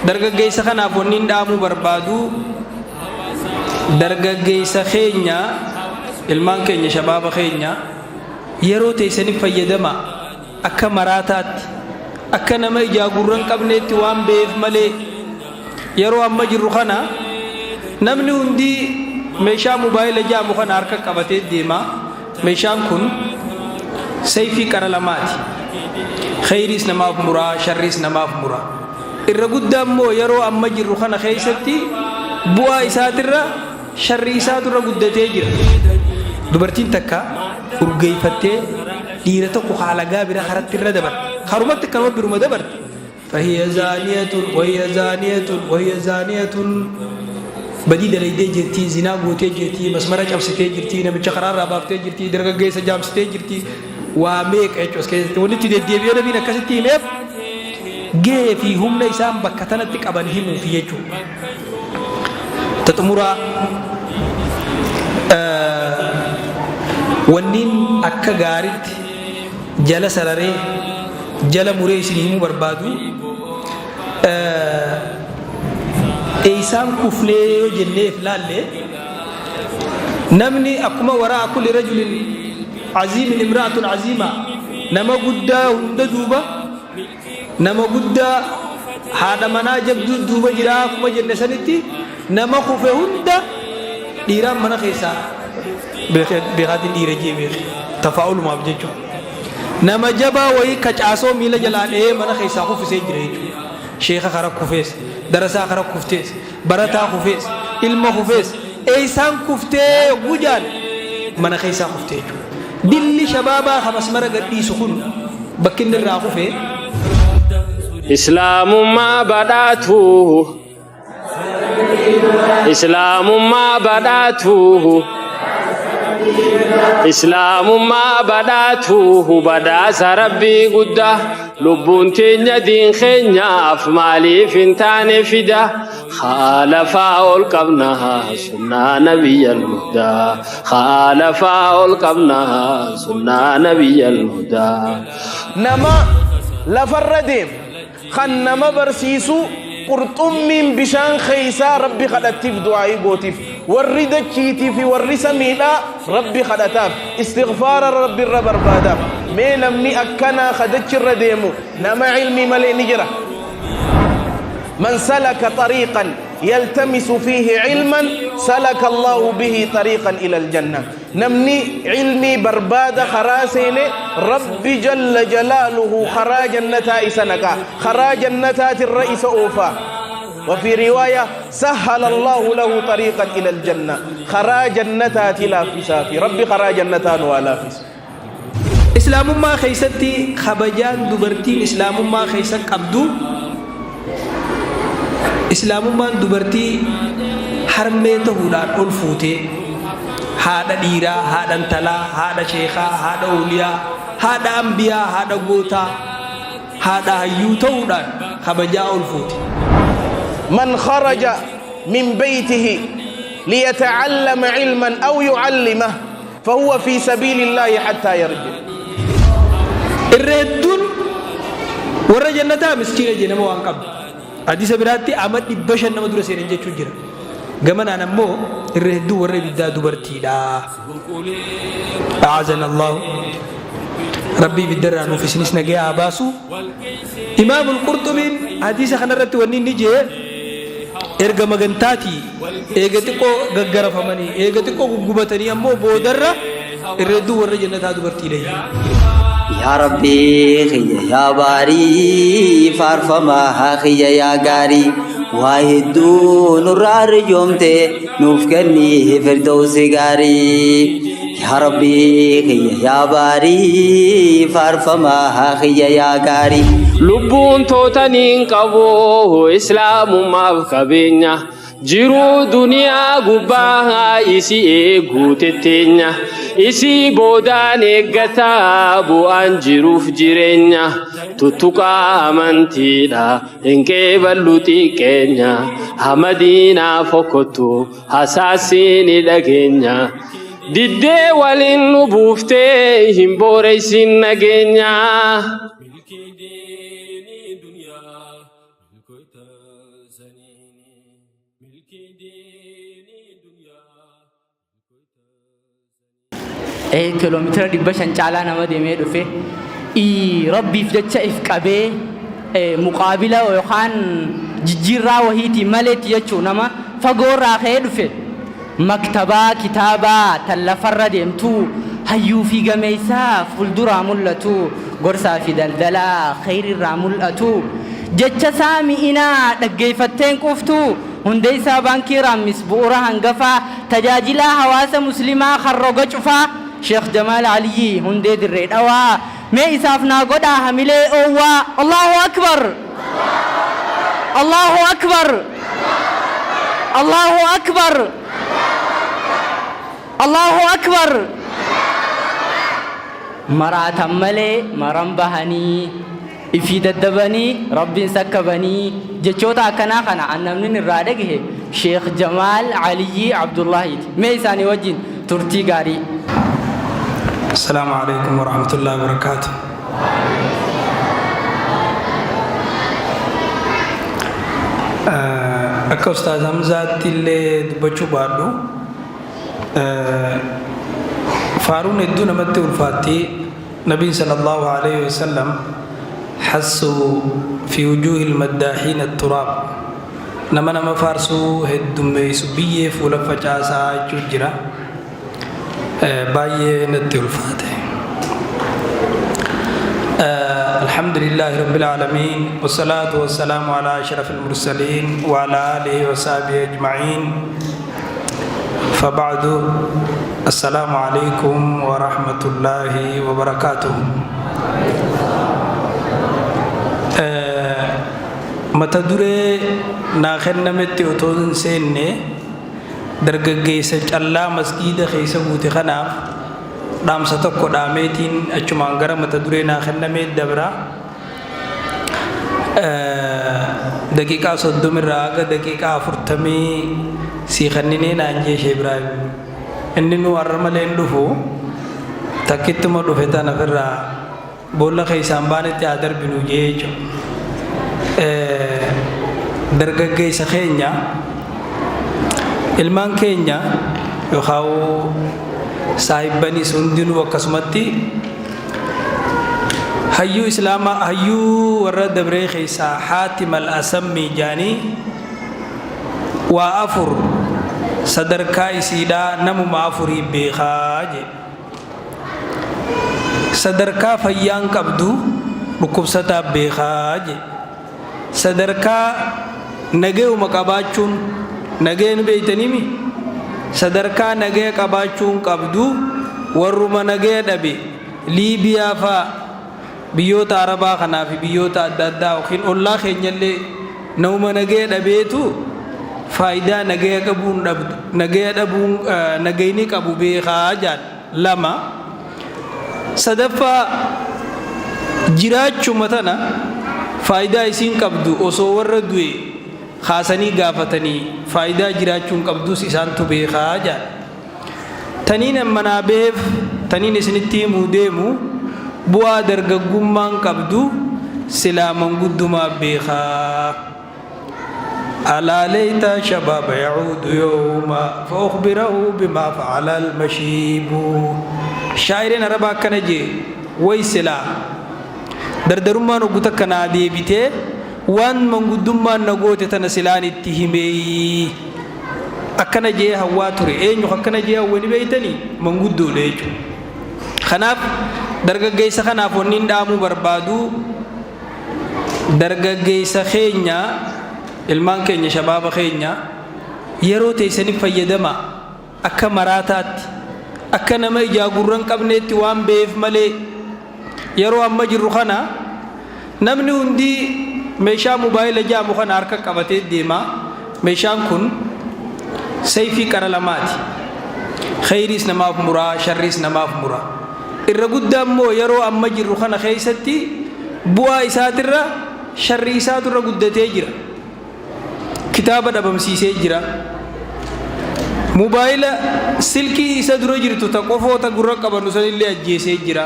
dargaggeessa kanaaf wanni dhaamuu barbaadu dargaggeessa keenya ilmaan keenya shabaaba keenya yeroo teessaniif fayyadama akka maraataatti akka nama ijaa gurran qabneetti waan beef malee yeroo amma jirru kana namni hundi meeshaa mobaayila jaamu kana harka qabatee deema meeshaan kun sayfii qara lamaati khayriis namaaf muraa sharriis namaaf muraa irra guddaa immoo yeroo amma jirru kana keessatti bu'aa isaatirra sharri isaatirra guddatee jira dubartiin takka urgeeffattee dhiira tokko haalagaa bira haratti irra dabarte harumatti kanuma biruma dabarte fahiya zaaniyatun wayya zaaniyatun wayya zaaniyatun badii dalaydee jirti zinaa gootee jirti masmara cabsitee jirti namicha karaarraa baaftee jirti dargaggeessa jaamsitee jirti waa meeqa jechuus keessatti walitti deddeebi'ee nabiin akkasitti himeef gahee fi humna isaan bakka tanatti qaban himuufi jechuudha taxumuraa wanniin akka gaariitti jala sararee jala muree isin himuu barbaadu isaan kuflee yoo jenneef laalle namni akkuma waraa kulli rajulin aziimin imra'atun aziima nama guddaa hunda duuba nama guddaa haadha manaa jabduu duuba jira akkuma jenne sanitti nama kufe hunda dhiiraan mana keessaa beekaatiin dhiira jee beeke tafaa'ulumaaf jechuudha nama jabaa wayii kacaasoo miila jalaa dhahee mana keessaa kufisee jira jechuudha sheeka kara kufees darasaa kara kuftees barataa kufees ilma kufees eeysaan kuftee gujaan mana keessaa kuftee jechuudha dilli shabaabaa hamas mara gadhiisu kun bakkinni irraa kufee islaamummaa badhaatu islaamummaa badhaatu islaamummaa badhaatu badhaasa rabbii guddaa lubbuun teenya diin keenyaaf maaliif hin taane fida خالفا القبنها سنة نبي الهدى خالفا القبنها سنة نبي الهدى نما لفردهم خنما برسيسو قرطم من بشان خيسا ربي خدتف دعائي قوتف ورد الشيتي في ورس ميلا ربي خدتاف استغفار ربي الرب رباداف مينمني أكنا خدتش الرديمو نما علمي ملي نجرة من سلك طريقا يلتمس فيه علما سلك الله به طريقا إلى الجنة نمني علمي برباد خراسين رب جل جلاله خراج النتائي سنكا خراج النتات الرئيس أوفا وفي رواية سهل الله له طريقا إلى الجنة خراج النتات لا فسافي ربي خراج النتان ولا فس إسلام ما خيستي خبجان دبرتين إسلام ما خيست عبدو إسلاممان دبرتي حرمته هودان ألفوته هذا ديرا هذا انتلا هذا شيخا هذا أولياء هذا أنبياء هذا غوتا هذا هيوته هودان خبجا ألفوته من خرج من بيته ليتعلم علما أو يعلمه فهو في سبيل الله حتى يرجع الردون ورجنتا مسكين جنما وانقب حديث براتي أمد إبشر نما درس يرجع تجرا جمنا نمو الرهدو والربيدا دبرتي لا أعزنا الله ربي بدرنا نفس نسنا جاء عباسو إمام القرطبي حديث خنرت وني نجى إرجع مجنتاتي إيجتكو جعرف مني إيجتكو جبتني أمو بودرة الرهدو والرجنتا دبرتي لا يا ربي خيا يا باري فارفما خيا يا غاري واحد نور يومته نفكني فردوس غاري يا ربي خيا يا باري فارفما خيا يا غاري لبون توتنين قبو إسلام ما بكبينيا جرو دنيا غباها إسي غوتتينيا إسي بودان إغتابو أنجروف جيرينيا تتوكا منتيدا إنكي بلوتي كينيا همدينا فوكتو حساسيني لغينيا ديدي والين نبوفتي همبوريسين نغينيا kiiloomeetira 500 caalaa nama deemee dhufe rabbiif jecha if qabee muqaabila yookaan jijjiirraa wahiitii maleetti jechuu nama fagoorraa ka'ee dhufe maktabaa kitaabaa tan lafarra deemtuu hayyuu fi gameessaa fuulduraa mul'atu gorsaa fi daldalaa khayriirraa mul'atu jecha saami'inaa dhaggeeffatteen quftu hundee isaa baankii raammis bu'uura hangafaa tajaajilaa hawaasa muslimaa harroga cufaa sheekh jamaal aliyyi hundee dirree dhawaa mee isaaf naa godhaa hamilee oowwaa allahu akbar allahu akbar allahu akbar allahu akbar maraatan malee maran bahanii ifii daddabanii rabbiin sakkabanii jechoota akkanaa kana annamnin irraa dhagahe sheekh jamaal aliyyi abdullahiiti mee isaanii wajjin turtii gaarii. السلام عليكم ورحمة الله وبركاته. أكو أستاذ حمزة اللي دبچو بارو فارون الدون متى الفاتي نبي صلى الله عليه وسلم حسوا في وجوه المداحين التراب نما فارسو هدومي سبيه فولا فجاسا جوجرا باي نتي الفاتح. الحمد لله رب العالمين والصلاة والسلام على أشرف المرسلين وعلى آله وصحبه أجمعين فبعد السلام عليكم ورحمة الله وبركاته. متدري ناخن نمتي وتون سنة dargaggeessa callaa masgiida keessa guute kanaaf dhaamsa tokko dhaameetiin achumaan gara mata duree naa kennamee dabra daqiiqaa 30 irraa haga daqiiqaa 40 sii kenninee naan jee Sheekh Ibraahim inni nu warra malee hin dhufu takkittuma dhufe tana ofirraa boolla keessaan baanetti haa darbinu jee jechuudha. Dargaggeessa keenya ilmaan keenya yookaan saahibanii hundinuu akkasumatti hayyuu islaamaa hayyuu warra dabree keessaa Haatim al-Asammi jaanii waa afur sadarkaa isiidhaa namuma afurii beekaa je sadarkaa fayyaan qabdu dhukkubsataa beekaa je sadarkaa nageewuma qabaachuun nageen beeytanimi sadarkaa nagee qabaachuun qabdu warruma nagee dhabe Liibiyaa faa biyyoota Arabaa kanaa fi biyyoota adda addaa yookiin ollaa keenyallee nama nagee dhabeetu faayidaa nagee qabuun dhabdu nagee dhabuun nagayni qabu beekaa jaan lama sadaffaa jiraachuma tana faayidaa isiin qabdu osoo warra du'e خاصني قافتني فايدة جراچون قبضوس إسان تبيخا جان تنين منابه تنين سنتي موديمو بوا درغغمان قبضو سلامن قدما بيخا ألا ليت شباب يعود يوما فأخبره بما فعل المشيب شاعرين ربا كنجي ويسلا دردرما نقطة كنادي بيته waan manguddummaan nagoote tana silaan itti himee akkana jee hawaa ture eenyu akkana jee hawwani beeytanii manguddoodha jechuudha. Kanaaf dargaggeessa kanaaf wanni dhaamuu barbaadu dargaggeessa keenya ilmaan keenya shabaaba keenya yeroo teessaniif fayyadama akka maraataatti akka nama ijaa gurran qabneetti waan beef malee yeroo amma jirru kana namni hundi meeshaa mobaayila jaamu kana harka qabatee deema meeshaan kun sayfii qara lamaati khayriis namaaf muraa sharriis namaaf muraa irra guddaa immoo yeroo amma jirru kana keessatti bu'aa isaatirra sharri isaatirra guddatee jira kitaaba dhabamsiisee jira mobaayila silkii isa dura jirtu ta qofoota gurra qabannu sanillee ajjeesee jira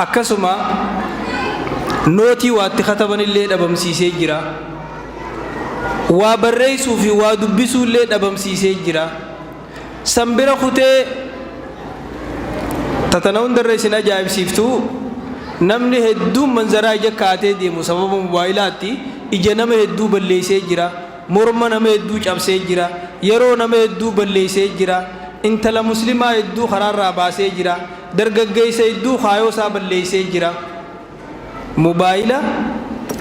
akkasuma nootii waatti kataban illee dhabamsiisee jira وبريسو في ودبسو اللي دبمسي سجرا سنبرا خطي تتنون درسنا جايب سيفتو نمني هدو منظرا جكاتي دي مسبب موبايلاتي إجنام هدو بلي سجرا مرمى نم هدو جاب سجرا يرو نم هدو بلي سجرا انت لا مسلمة هدو خرار رابا سجرا درجة سيدو خايو ساب بلي سجرا موبايلا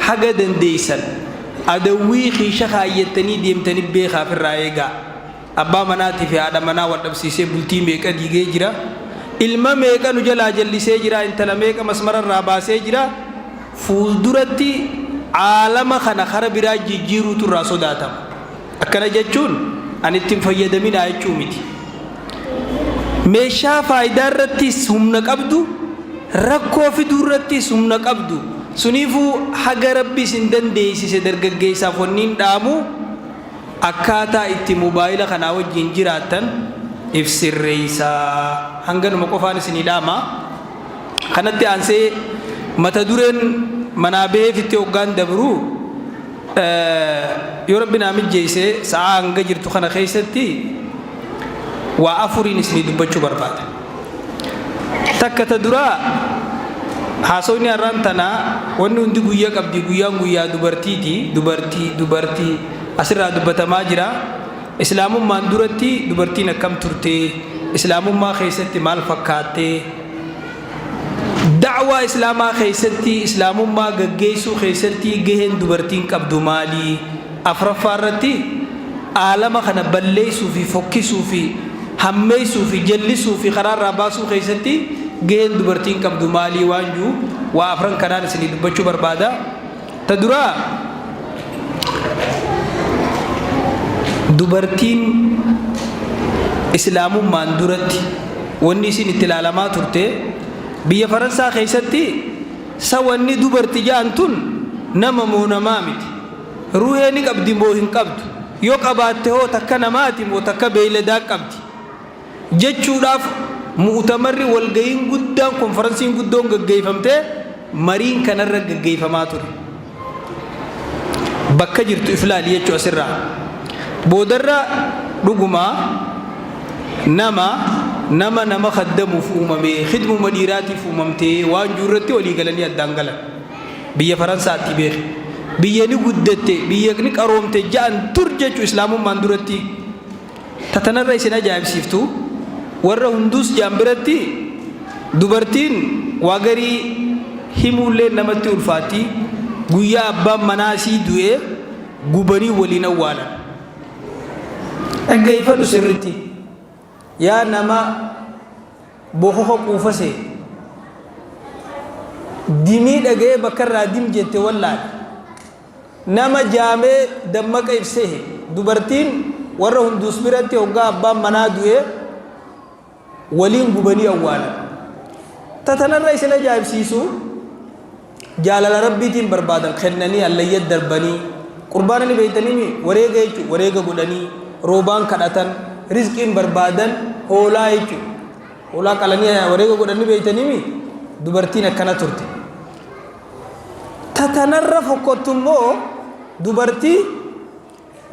حاجة دنديسل أدوي خيشة خايتني ديمتني بيخا في الرأيقا أبا مناتي في هذا منا ودبسيسي بلتي ميكا ديجي جرا ilma meeqa nu jalaa jallisee jira intala meeqa masmararraa baasee jira fuulduratti aalama kana kara biraa jijjiiruutu irraa sodaatama akkana jechuun ani ittiin fayyadaminaa jechuu miti meeshaa faayidaa irrattis humna qabdu rakkoo fiduu irrattis humna qabdu suniifuu haga rabbiis hin dandeessise dargaggeessaaf wanniin dhaamu akkaataa itti mobaayila kanaa wajjin jiraattan ifsirreeysa hanganuma qofaan isinii dhaama kanatti aansee mata dureen manaa bahee fitti hoggaan dabru yoo rabbi naa mijjeeyse sa'aa hanga jirtu kana keessatti waa afuriin isinii dubbachuu barbaada takka ta duraa haasawni har'aan tanaa wanni hundi guyyaa qabdi guyyaan guyyaa dubartiiti dubartii asirraa dubbatamaa jira islaamummaan duratti dubartiin akkam turte islaamummaa keessatti maal fakkaatte da'waa islaamaa keessatti islaamummaa gaggeessuu keessatti gaheen dubartiin qabdu maali afraffaa irratti aalama kana balleessuu fi fokkisuu fi hammeessuu fi jallisuu fi karaarraa baasuu keessatti gaheen dubartiin qabdu maali waan jiru waa afran kanaan isinii dubbachuu barbaada ta duraa dubartiin islaamummaan duratti wanni isin itti ilaalamaa turte biyya faransaa keessatti sawanni dubartii ja'an tun nama moo namaa miti ruhee ni qabdi moo hin qabdu yoo qabaatte hoo takka namaati moo takka beeyladaa qabdi jechuudhaaf mu'tamarri walga'iin guddaan konferansiin guddoon gaggeeffamte mariin kanarra gaggeeffamaa ture bakka jirtu iflaali jechuu asirraa boodarra dhugumaa nama khaddamuuf uumame khidmuma dhiiraatiif uumamtee waan juurratti walii galanii addaan galan biyya faransaatti beeke biyya ni guddatte biyya ni qaroomte ja'an tur jechuu islaamummaan duratti tatanarra isin ajaa'ibsiiftu warra hunduus ja'an biratti dubartiin waa garii himuullee namatti ulfaatti guyyaa abbaan manaasii du'ee gubanii waliin awwaalan dhaggeeffadhu sirritti yaa nama bokoka quufase dimii dhagee bakkarraa dim jette wallaal nama jaamee dammaqa ibsee dubartiin warra hunduus biratti hoggaa abbaan manaa du'ee waliin gubanii awwaalan tatanarra isin ajaa'ibsiisu jaalala rabbiitiin barbaadan kennanii allayyat darbanii qurbaanani beeytanii wareega jechuun wareega godhanii roobaan kadhatan rizqiin barbaadan hoolaa jechuun hoolaa qalanii wareega godhanii beeytanii dubartiin akkana turte tatanarra fokkottu immoo dubartii